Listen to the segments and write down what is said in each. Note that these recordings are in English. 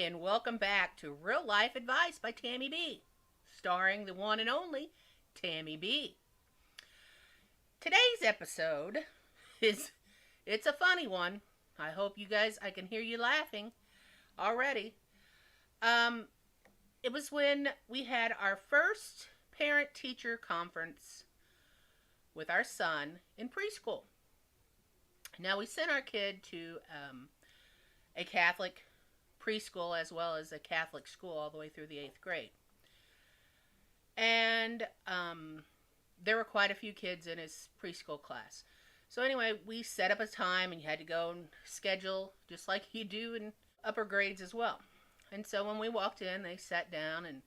and welcome back to Real Life Advice by Tammy B, starring the one and only Tammy B. Today's episode it's a funny one. I hope you guys, I can hear you laughing already. It was when we had our first parent-teacher conference with our son in preschool. Now, we sent our kid to a Catholic preschool as well as a Catholic school all the way through the 8th grade. And there were quite a few kids in his preschool class. So anyway, we set up a time and you had to go and schedule just like you do in upper grades as well. And so when we walked in, they sat down and,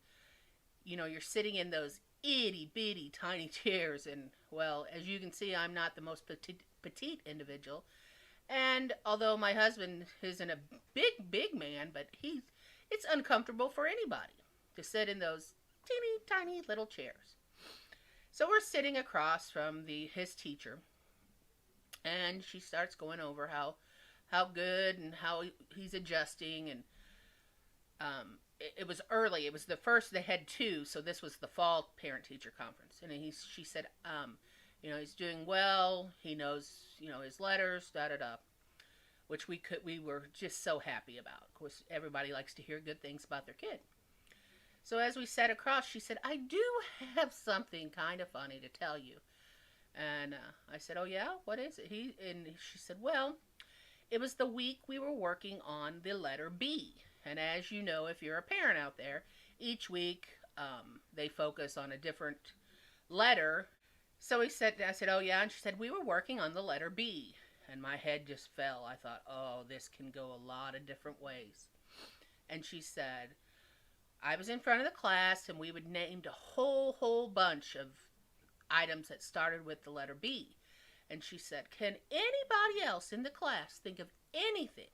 you know, you're sitting in those itty bitty tiny chairs. And, well, as you can see, I'm not the most petite individual. And although my husband isn't a big man, but it's uncomfortable for anybody to sit in those teeny tiny little chairs. So we're sitting across from his teacher, and she starts going over how good and how he's adjusting. And it was early. It was the first, they had two, so this was the fall parent-teacher conference. And she said, he's doing well. He knows, his letters, da-da-da, which we were just so happy about. Of course, everybody likes to hear good things about their kid. So as we sat across, she said, I do have something kind of funny to tell you. And I said, oh yeah, what is it? And she said, well, it was the week we were working on the letter B. And as you know, if you're a parent out there, each week they focus on a different letter. So I said, oh yeah, and she said, we were working on the letter B. And my head just fell. I thought, oh, this can go a lot of different ways. And she said, I was in front of the class, and we would named a whole bunch of items that started with the letter B. And she said, can anybody else in the class think of anything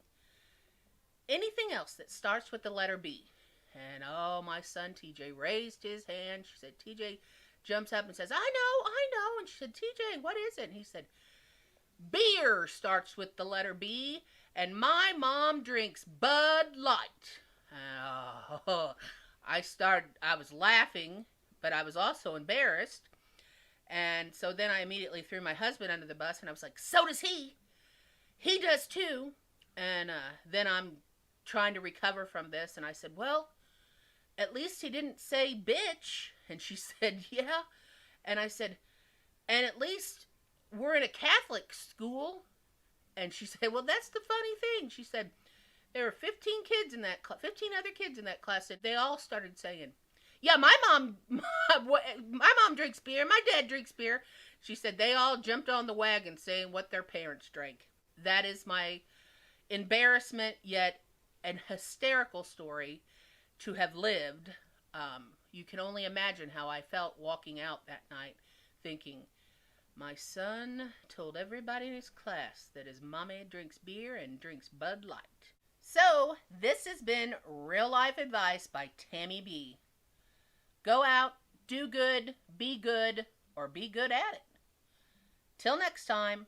else that starts with the letter B? And oh, my son TJ raised his hand. She said, TJ jumps up and says, I know. And she said, TJ, what is it? And he said, beer starts with the letter B, and my mom drinks Bud Light. I was laughing, but I was also embarrassed. And so then I immediately threw my husband under the bus, and I was like, so does he. He does too. And then I'm trying to recover from this, and I said, well, at least he didn't say bitch. And she said, yeah. And I said, and at least we're in a Catholic school. And she said, well, that's the funny thing. She said, there were 15 other kids in that class that they all started saying, yeah, my mom drinks beer, my dad drinks beer. She said they all jumped on the wagon saying what their parents drank. That is my embarrassment yet an hysterical story to have lived. You can only imagine how I felt walking out that night thinking, my son told everybody in his class that his mommy drinks beer and drinks Bud Light. So, this has been Real Life Advice by Tammy B. Go out, do good, be good, or be good at it. Till next time.